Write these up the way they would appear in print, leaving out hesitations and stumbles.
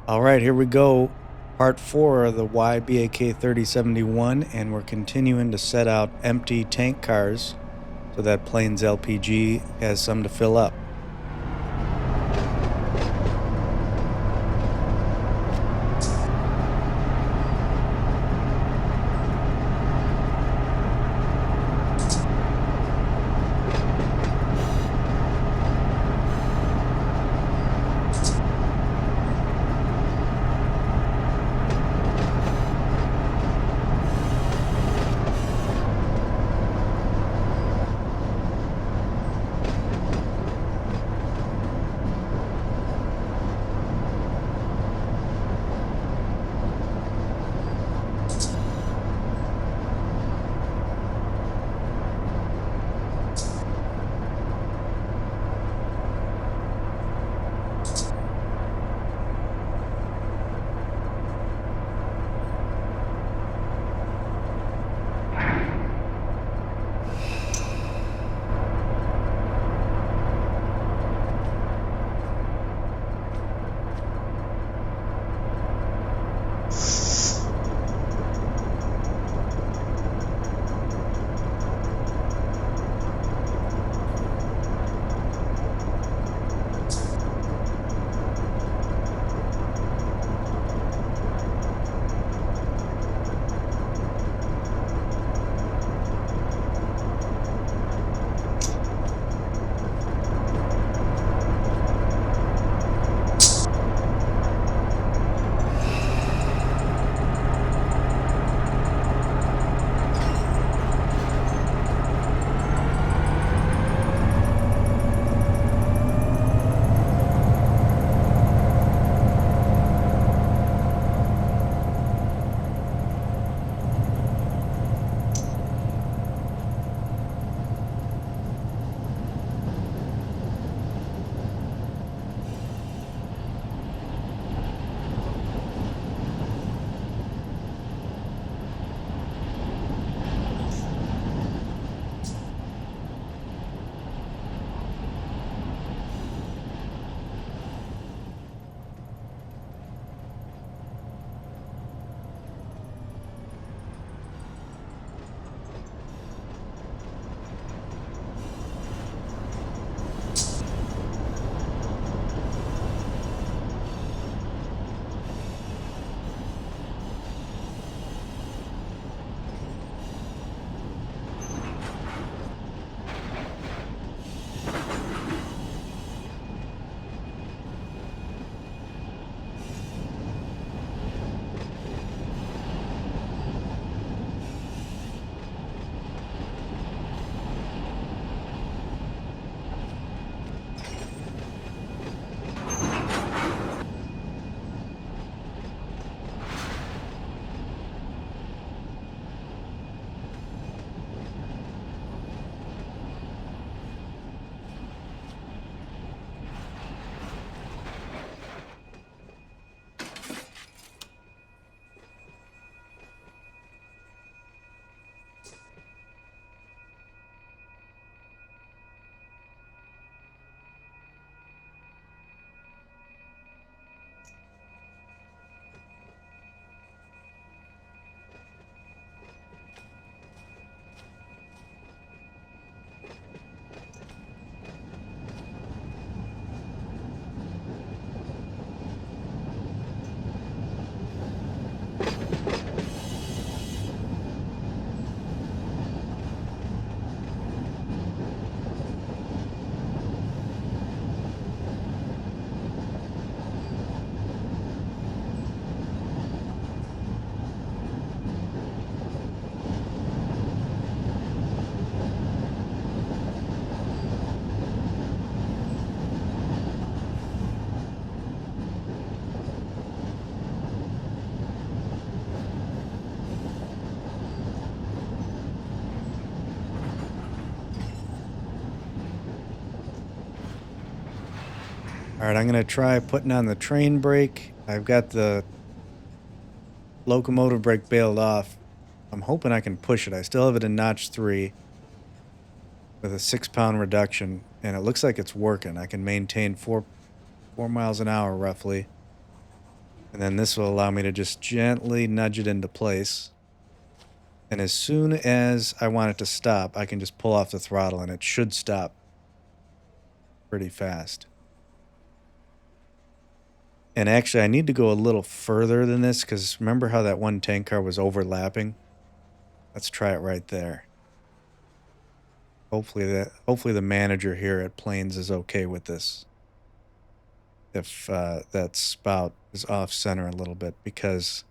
All right, here we go. Part 4 of the Y-BAK3071, and we're continuing to set out empty tank cars so that Plains LPG has some to fill up. All right, I'm going to try putting on the train brake. I've got the locomotive brake bailed off. I'm hoping I can push it. I still have it in notch 3 with a 6-pound reduction, and it looks like it's working. I can maintain 4 miles an hour roughly. And then this will allow me to just gently nudge it into place. And as soon as I want it to stop, I can just pull off the throttle and it should stop pretty fast. And actually, I need to go a little further than this because remember how that one tank car was overlapping? Let's try it right there. Hopefully the manager here at Plains is okay with this. If that spout is off center a little bit, because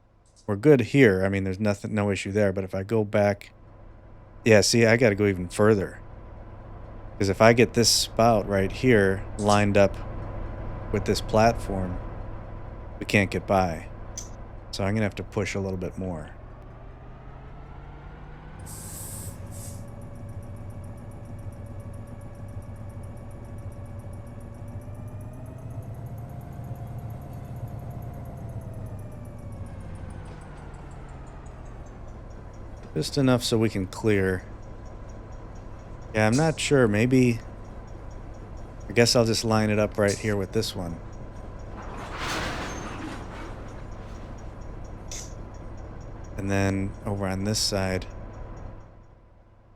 we're good here. I mean, there's no issue there. But if I go back, yeah, see, I got to go even further. Because if I get this spout right here lined up with this platform, we can't get by. So I'm going to have to push a little bit more. Just enough so we can clear. Yeah, I'm not sure. Maybe, I guess I'll just line it up right here with this one. And then over on this side,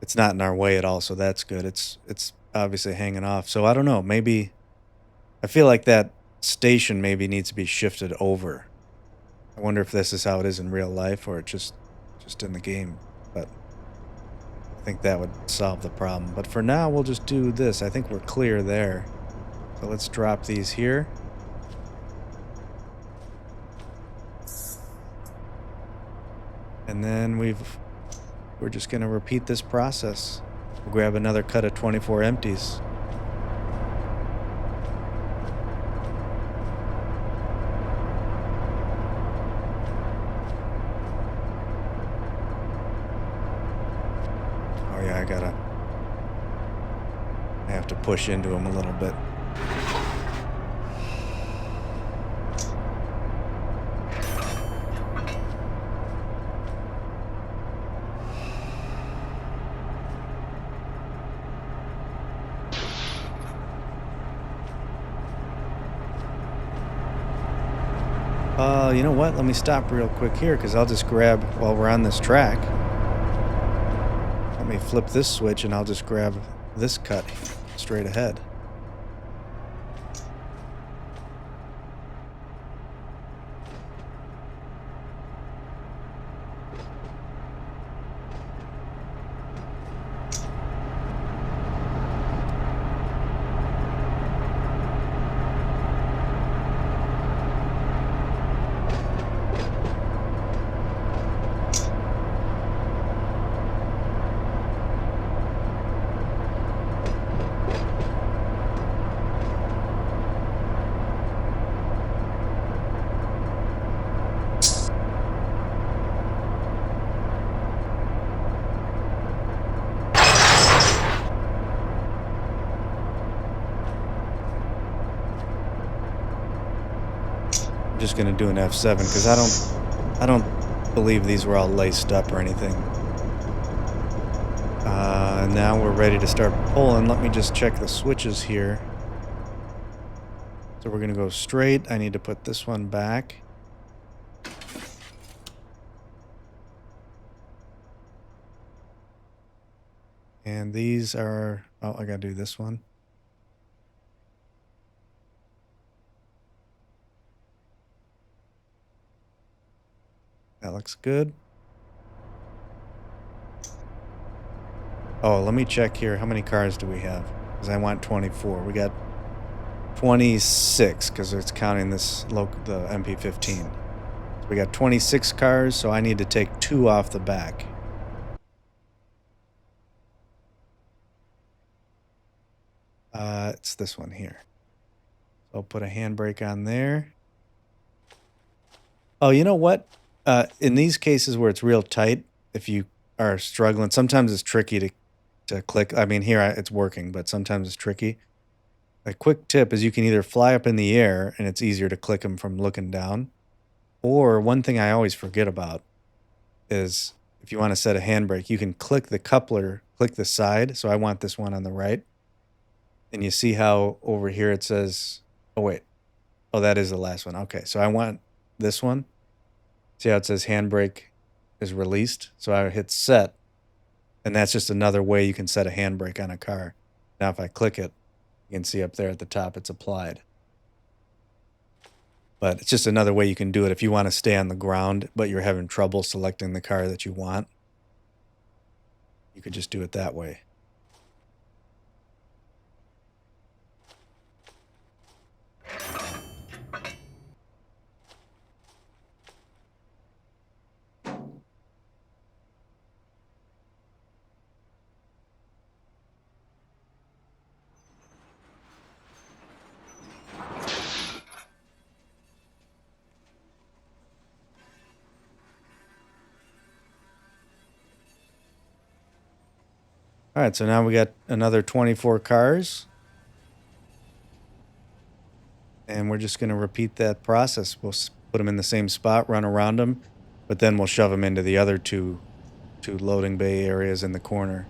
it's not in our way at all, so that's good. It's obviously hanging off. So I don't know, maybe, I feel like that station maybe needs to be shifted over. I wonder if this is how it is in real life or just in the game. But I think that would solve the problem. But for now, we'll just do this. I think we're clear there. So let's drop these here. And then we're just going to repeat this process. We'll grab another cut of 24 empties. Oh yeah, I have to push into them a little bit. You know what? Let me stop real quick here because I'll just grab, while we're on this track, let me flip this switch and I'll just grab this cut straight ahead. I'm just gonna do an F7 because I don't believe these were all laced up or anything. Now we're ready to start pulling. Let me just check the switches here. So we're gonna go straight. I need to put this one back. And these are, oh, I gotta do this one. That looks good. Oh, let me check here. How many cars do we have? Because I want 24. We got 26 because it's counting this the MP15. So we got 26 cars, so I need to take 2 off the back. It's this one here. So I'll put a handbrake on there. Oh, you know what? In these cases where it's real tight, if you are struggling, sometimes it's tricky to click. I mean, here it's working, but sometimes it's tricky. A quick tip is you can either fly up in the air and it's easier to click them from looking down. Or one thing I always forget about is if you want to set a handbrake, you can click the coupler, click the side. So I want this one on the right. And you see how over here it says, oh wait, oh, that is the last one. Okay, so I want this one. See how it says handbrake is released? So I hit set, and that's just another way you can set a handbrake on a car. Now if I click it, you can see up there at the top it's applied. But it's just another way you can do it if you want to stay on the ground, but you're having trouble selecting the car that you want. You could just do it that way. All right, so now we got another 24 cars. And we're just going to repeat that process. We'll put them in the same spot, run around them, but then we'll shove them into the other two loading bay areas in the corner.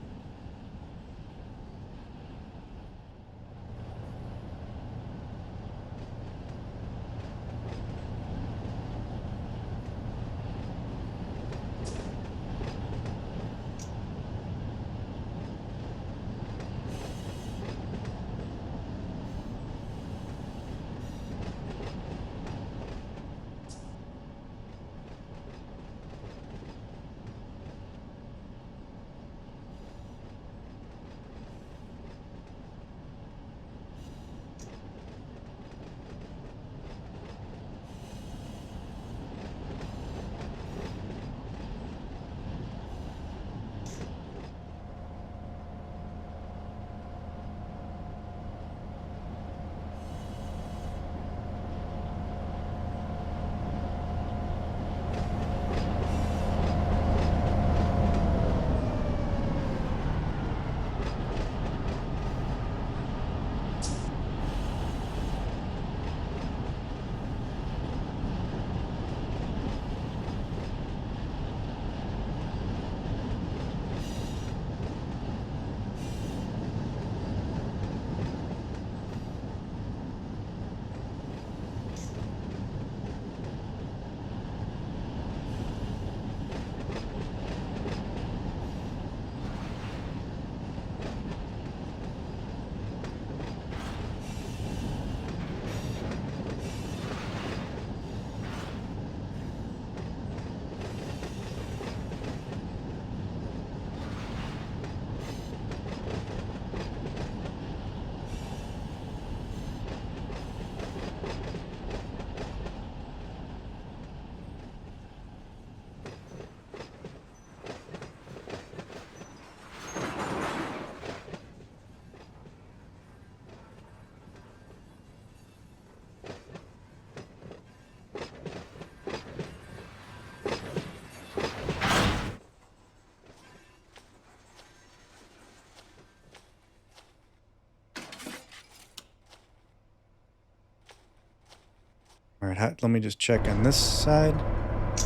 All right, let me just check on this side.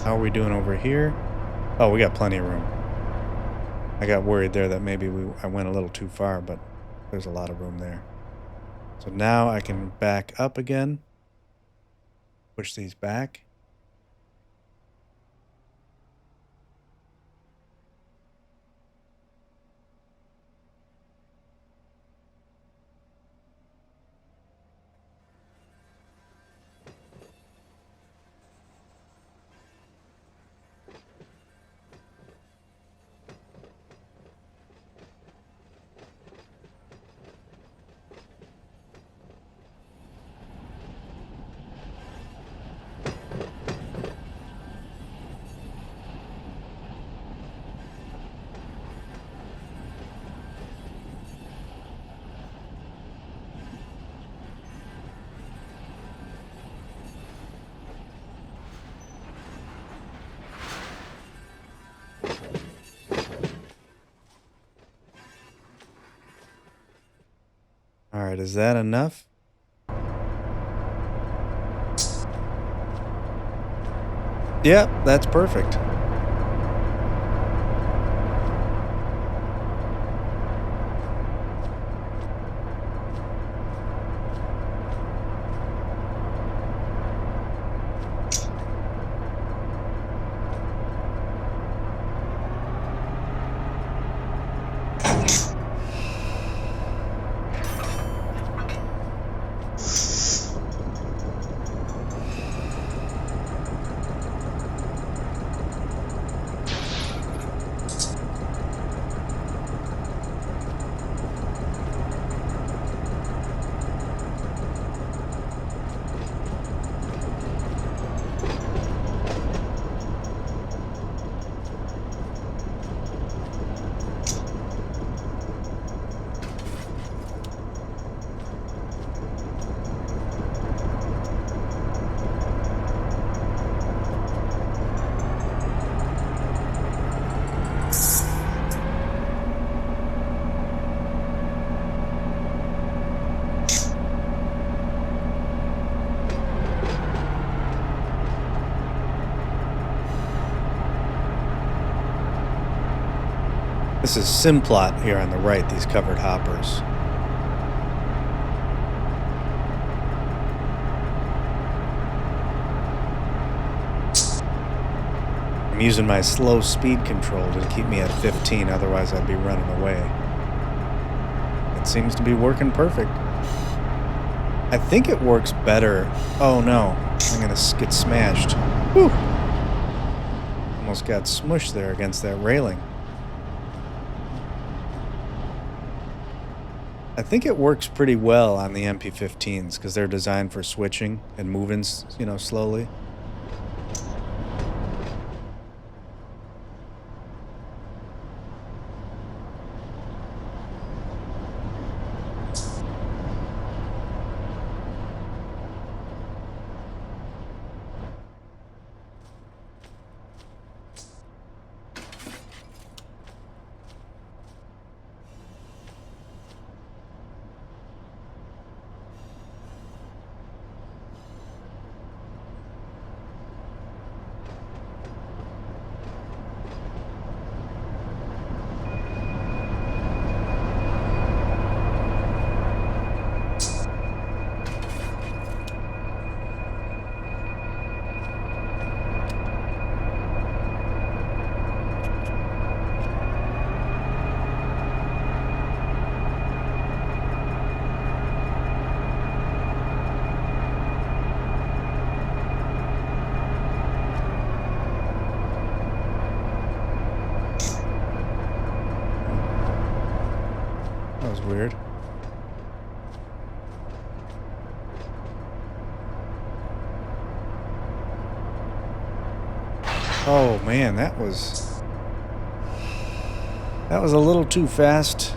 How are we doing over here? Oh, we got plenty of room. I got worried there that maybe I went a little too far, but there's a lot of room there. So now I can back up again. Push these back. All right, is that enough? Yep, that's perfect. This is Simplot here on the right, these covered hoppers. I'm using my slow speed control to keep me at 15, otherwise I'd be running away. It seems to be working perfect. I think it works better. Oh no, I'm gonna get smashed. Whew. Almost got smushed there against that railing. I think it works pretty well on the MP15s because they're designed for switching and moving, you know, slowly. That was weird. Oh man, that was a little too fast,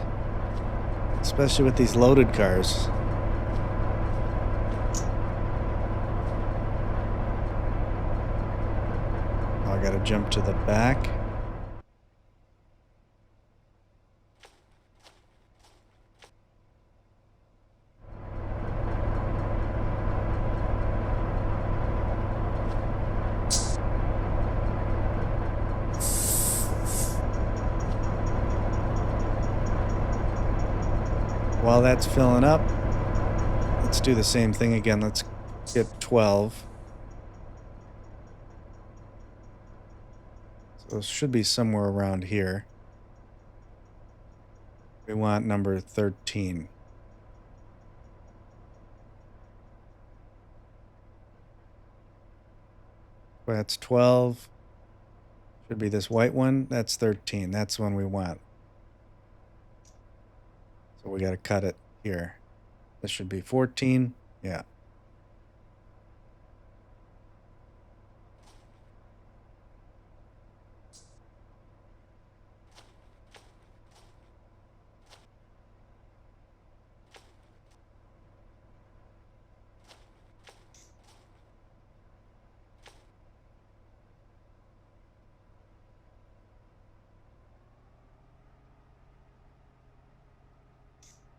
especially with these loaded cars. Oh, I gotta jump to the back. While that's filling up, let's do the same thing again. Let's get 12. So it should be somewhere around here. We want number 13. That's 12. Should be this white one. That's 13. That's one we want. So we got to cut it here. This should be 14. Yeah.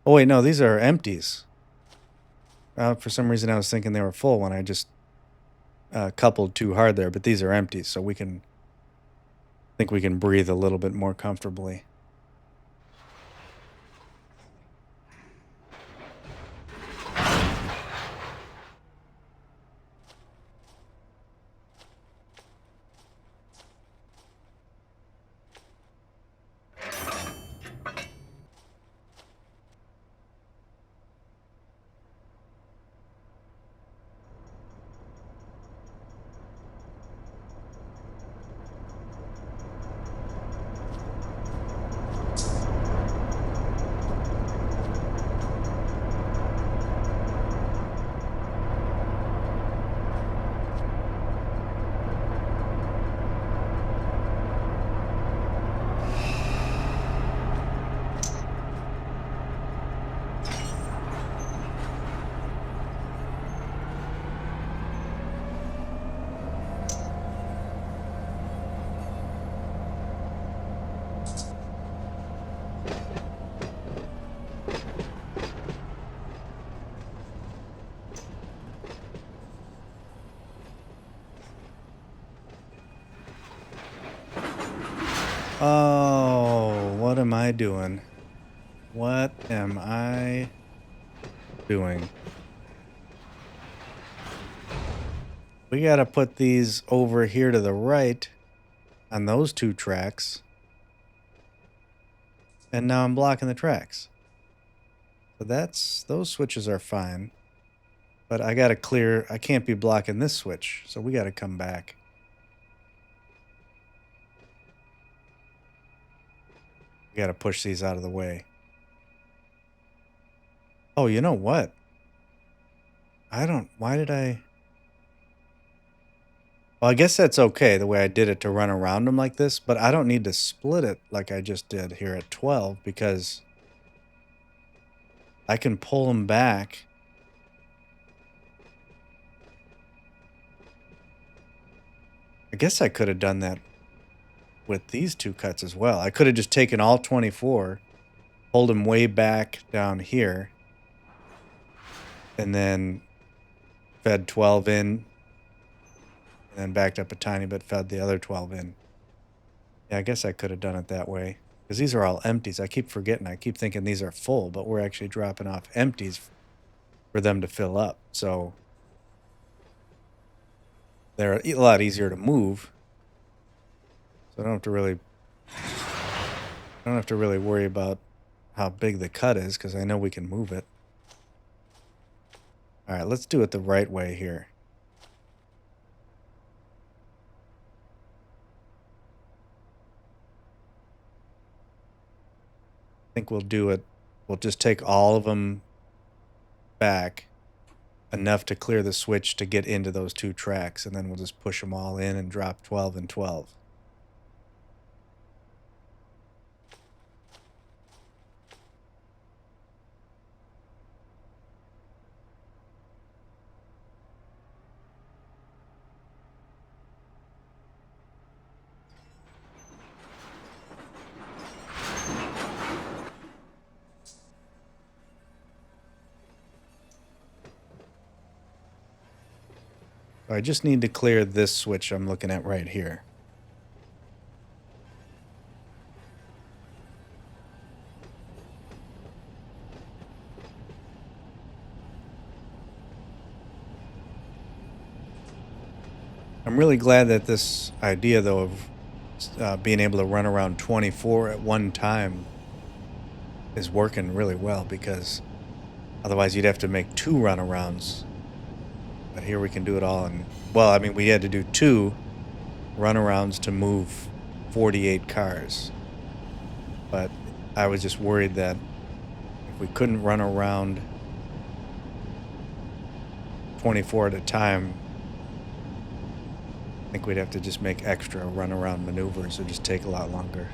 Oh, wait, no, these are empties. For some reason, I was thinking they were full when I just coupled too hard there, but these are empties, so we can think we can breathe a little bit more comfortably. Oh, what am I doing? What am I doing? We gotta put these over here to the right on those two tracks. And now I'm blocking the tracks. So those switches are fine. But I gotta clear, I can't be blocking this switch. So we gotta come back. We gotta push these out of the way. Oh, you know what? Why did I? Well, I guess that's okay the way I did it to run around them like this, but I don't need to split it like I just did here at 12 because I can pull them back. I guess I could have done that with these two cuts as well. I could have just taken all 24, pulled them way back down here, and then fed 12 in, and then backed up a tiny bit, fed the other 12 in. Yeah, I guess I could have done it that way. Because these are all empties. I keep forgetting. I keep thinking these are full, but we're actually dropping off empties for them to fill up. So they're a lot easier to move. So I don't have to really worry about how big the cut is because I know we can move it. All right, let's do it the right way here. I think we'll do it. We'll just take all of them back enough to clear the switch to get into those two tracks, and then we'll just push them all in and drop 12 and 12. I just need to clear this switch I'm looking at right here. I'm really glad that this idea, though, of being able to run around 24 at one time is working really well because otherwise you'd have to make 2 runarounds. But here we can do it all in, well, I mean, we had to do 2 runarounds to move 48 cars. But I was just worried that if we couldn't run around 24 at a time, I think we'd have to just make extra runaround maneuvers. It would just take a lot longer.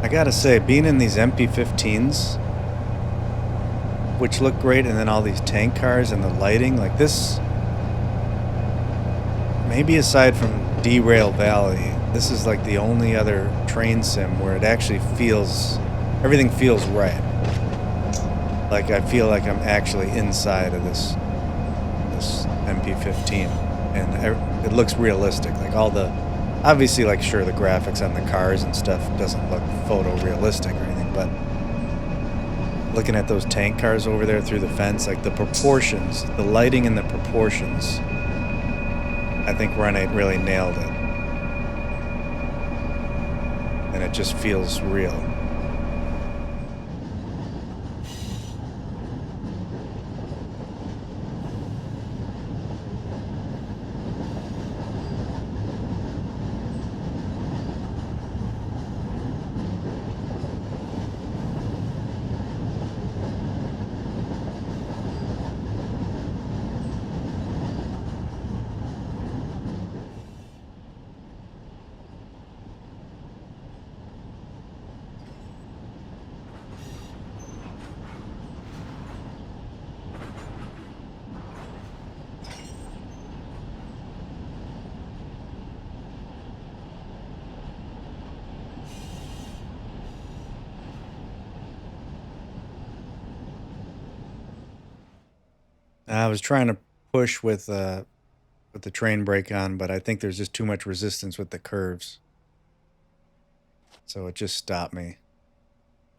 I gotta say, being in these MP15s, which look great, and then all these tank cars and the lighting, like this, maybe aside from Derail Valley, this is like the only other train sim where it actually feels, everything feels right. Like I feel like I'm actually inside of this MP15, and it looks realistic. Like all the, obviously, like, sure, the graphics on the cars and stuff doesn't look photorealistic or anything, but looking at those tank cars over there through the fence, like the proportions, the lighting and the proportions, I think Renate really nailed it. And it just feels real. I was trying to push with the train brake on, but I think there's just too much resistance with the curves. So it just stopped me.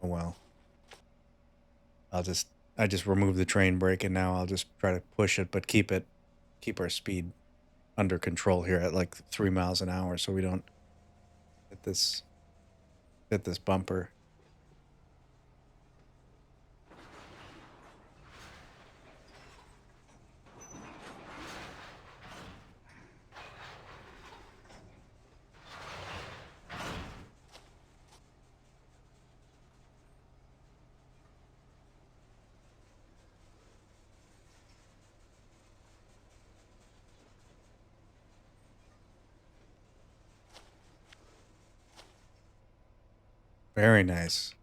Oh well. I'll just I just remove the train brake and now I'll just try to push it, but keep our speed under control here at like 3 miles an hour so we don't hit this bumper. Very nice.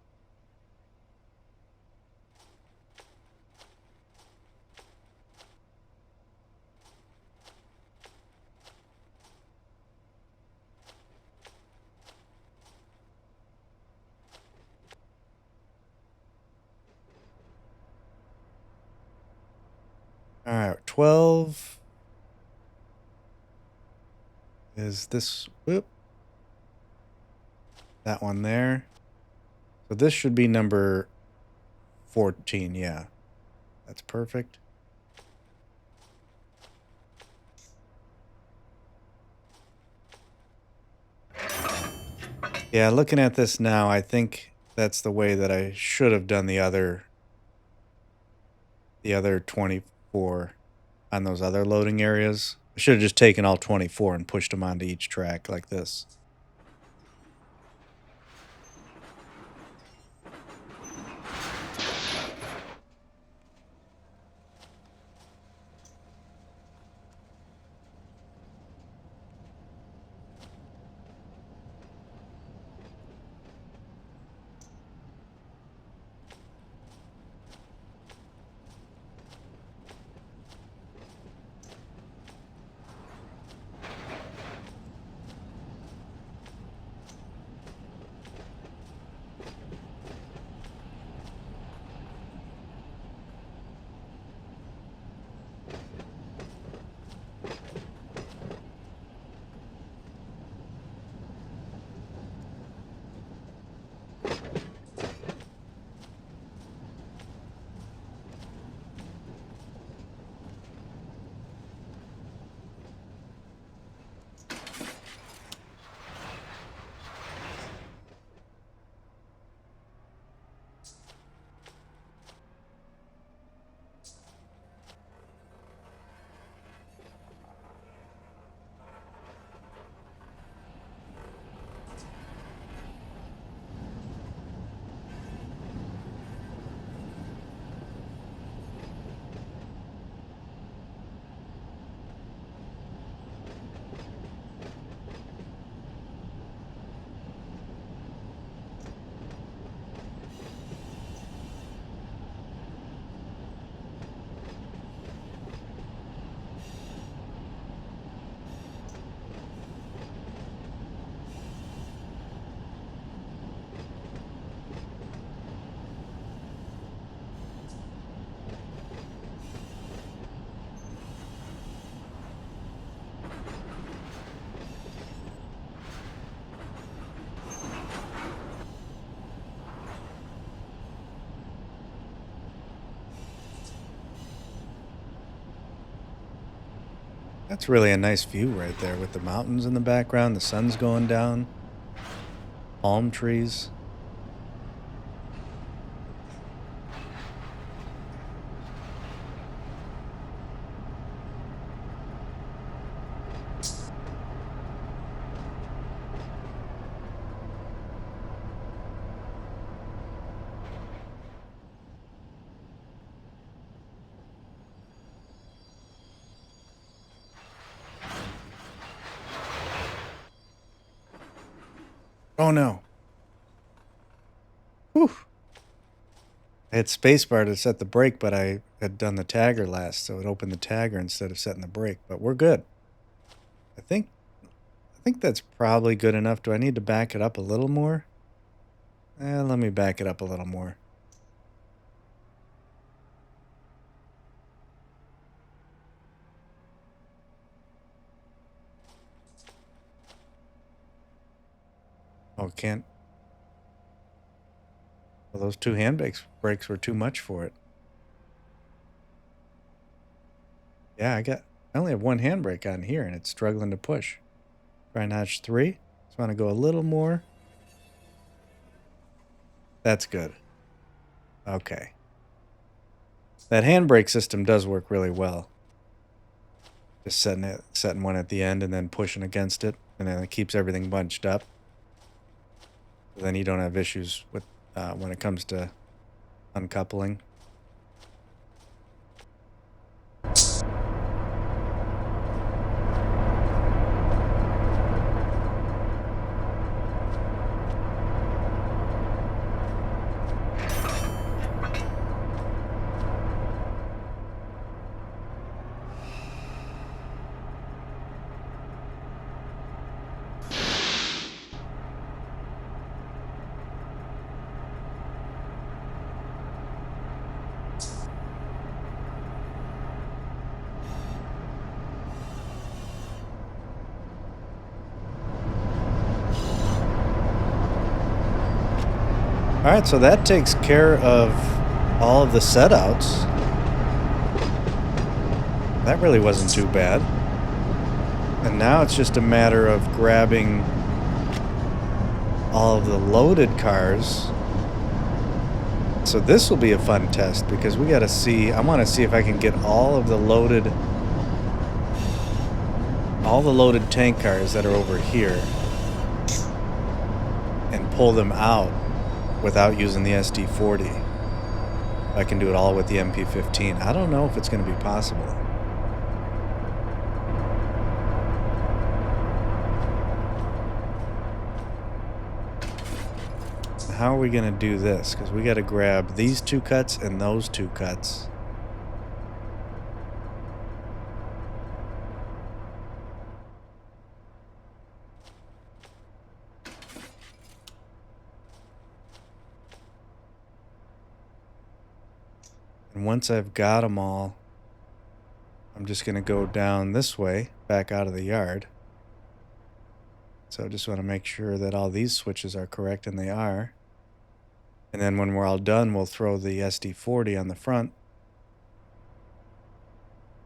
All right, 12 is this, whoop, that one there. So this should be number 14, yeah. That's perfect. Yeah, looking at this now, I think that's the way that I should have done the other 24 on those other loading areas. I should have just taken all 24 and pushed them onto each track like this. That's really a nice view right there with the mountains in the background, the sun's going down, palm trees. Oh no. Whew. I had spacebar to set the brake, but I had done the tagger last, so it opened the tagger instead of setting the brake. But we're good. I think I think that's probably good enough. Do I need to back it up a little more? Let me back it up a little more. Oh, can't. Well, those two brakes were too much for it. Yeah, I only have one handbrake on here and it's struggling to push. Try notch 3. Just want to go a little more. That's good. Okay. That handbrake system does work really well. Just setting one at the end and then pushing against it, and then it keeps everything bunched up. So then you don't have issues with when it comes to uncoupling. All right, so that takes care of all of the setouts. That really wasn't too bad. And now it's just a matter of grabbing all of the loaded cars. So this will be a fun test because we got to see, I want to see if I can get all the loaded tank cars that are over here and pull them out without using the SD40. I can do it all with the MP15. I don't know if it's going to be possible. How are we going to do this? Because we got to grab these two cuts and those two cuts. And once I've got them all, I'm just going to go down this way, back out of the yard. So I just want to make sure that all these switches are correct, and they are. And then when we're all done, we'll throw the SD40 on the front.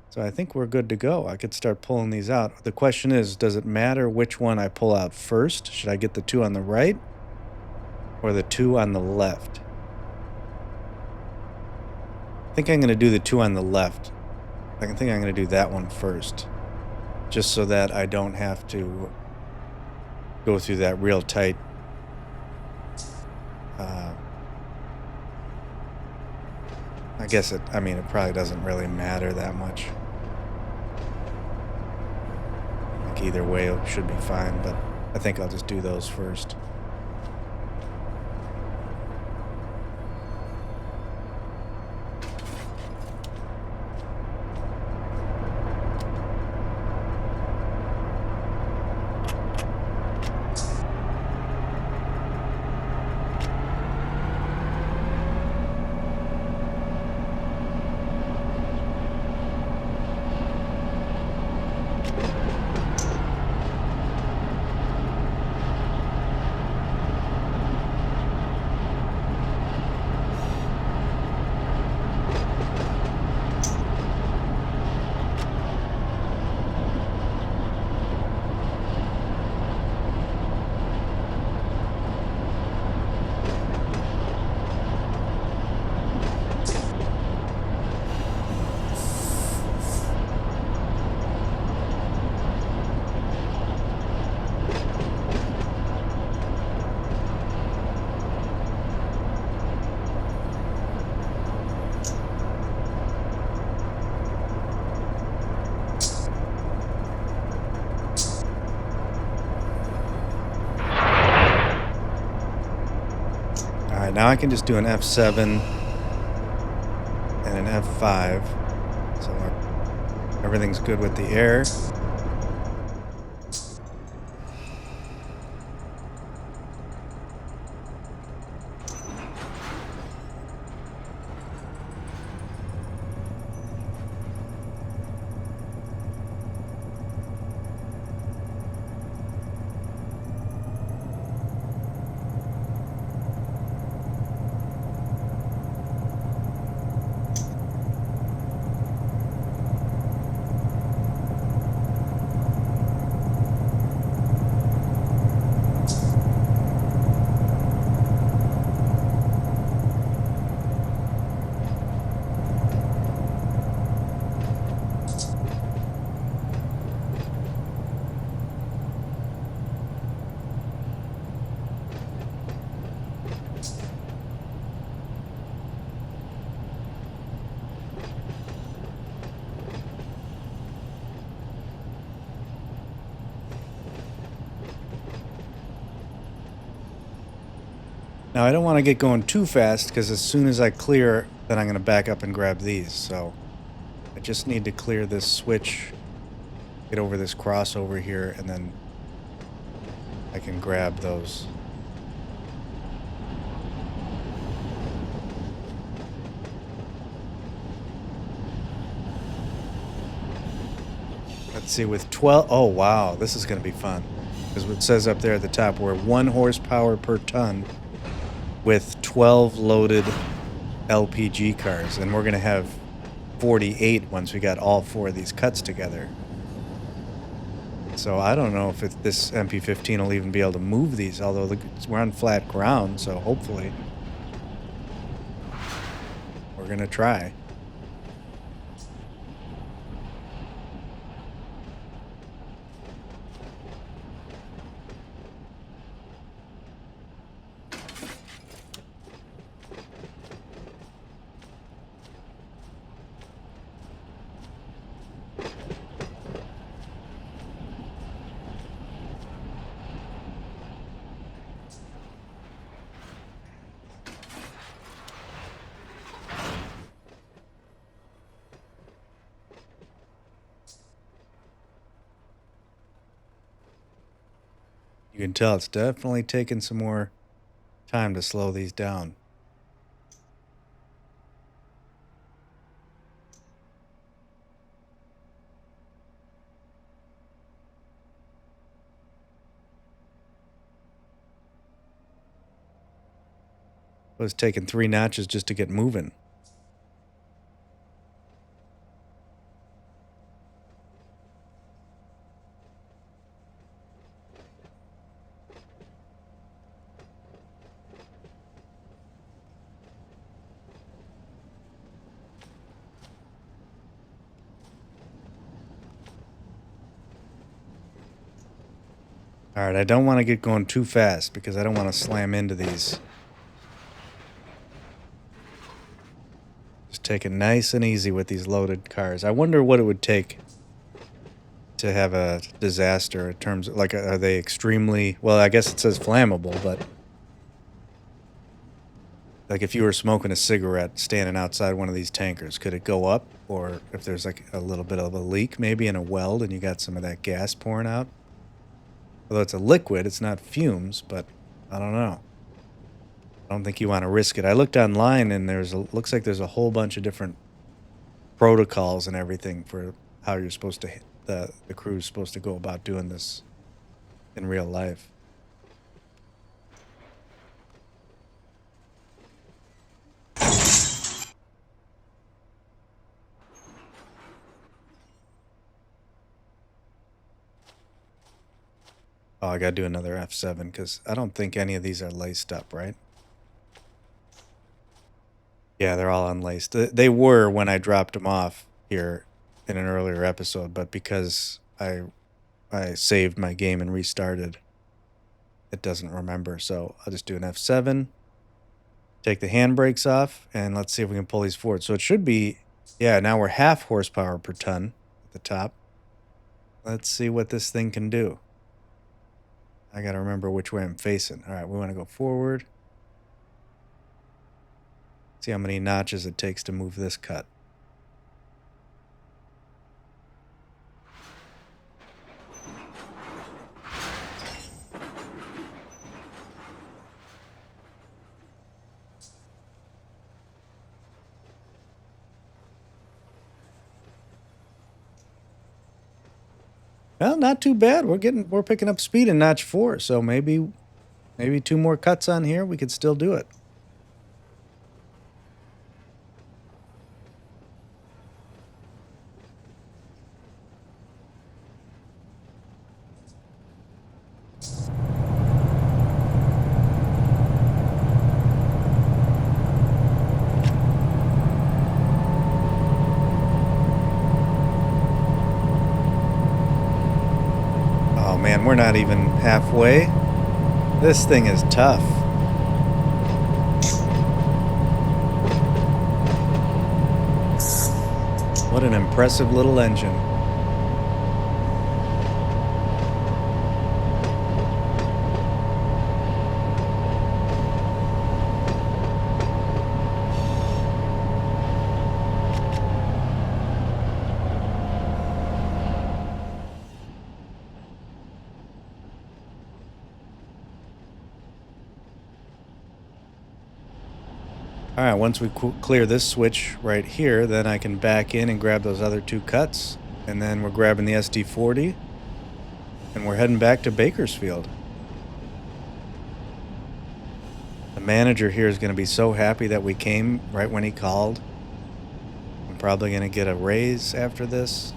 So I think we're good to go. I could start pulling these out. The question is, does it matter which one I pull out first? Should I get the two on the right or the two on the left? I think I'm going to do the two on the left. I think I'm going to do that one first, just so that I don't have to go through that real tight I guess it probably doesn't really matter that much. Like either way it should be fine, but I think I'll just do those first. Now I can just do an F7 and an F5, so everything's good with the air. Now, I don't want to get going too fast because as soon as I clear, then I'm going to back up and grab these. So I just need to clear this switch, get over this crossover here, and then I can grab those. Let's see, with 12, oh wow, this is going to be fun. Because what it says up there at the top, we're 1 horsepower per ton with 12 loaded LPG cars. And we're going to have 48 once we got all 4 of these cuts together. So I don't know if this MP15 will even be able to move these, although we're on flat ground, so hopefully we're going to try. You can tell it's definitely taking some more time to slow these down. It was taking 3 notches just to get moving. All right, I don't want to get going too fast because I don't want to slam into these. Just take it nice and easy with these loaded cars. I wonder what it would take to have a disaster in terms of, like, are they extremely, well, I guess it says flammable, but like if you were smoking a cigarette standing outside one of these tankers, could it go up? Or if there's like a little bit of a leak maybe in a weld and you got some of that gas pouring out? Although it's a liquid, it's not fumes, but I don't know. I don't think you want to risk it. I looked online and looks like there's a whole bunch of different protocols and everything for how you're supposed to, the crew's supposed to go about doing this in real life. Oh, I gotta do another F7 because I don't think any of these are laced up, right? Yeah, they're all unlaced. They were when I dropped them off here in an earlier episode, but because I saved my game and restarted, it doesn't remember. So I'll just do an F7, take the handbrakes off, and let's see if we can pull these forward. So it should be, yeah, now we're 0.5 horsepower per ton at the top. Let's see what this thing can do. I gotta remember which way I'm facing. All right, we want to go forward. See how many notches it takes to move this cut. Well, not too bad. We're picking up speed in notch 4, so maybe 2 more cuts on here, we could still do it. Oh man, we're not even halfway. This thing is tough. What an impressive little engine. All right, once we clear this switch right here, then I can back in and grab those other two cuts. And then we're grabbing the SD40 and we're heading back to Bakersfield. The manager here is going to be so happy that we came right when he called. I'm probably going to get a raise after this.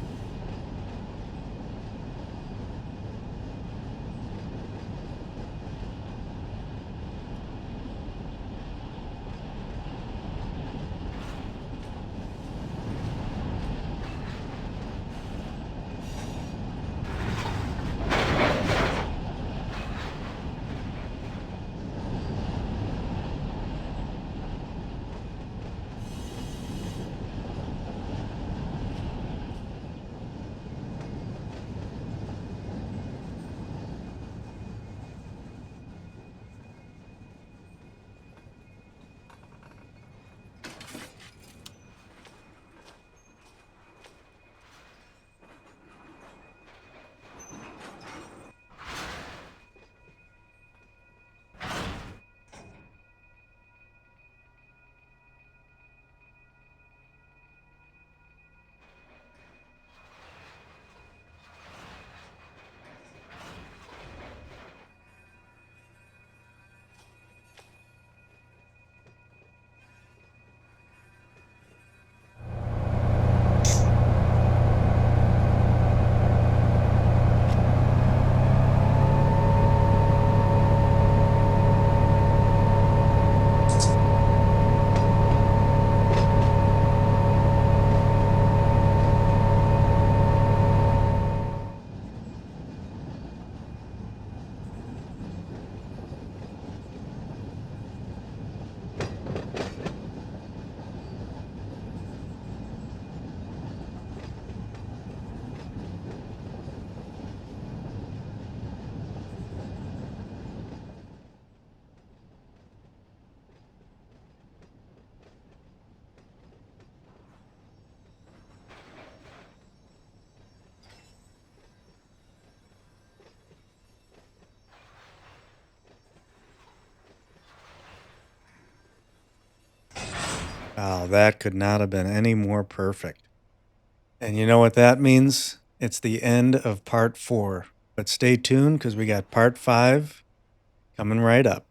Oh, that could not have been any more perfect. And you know what that means? It's the end of part 4. But stay tuned because we got part 5 coming right up.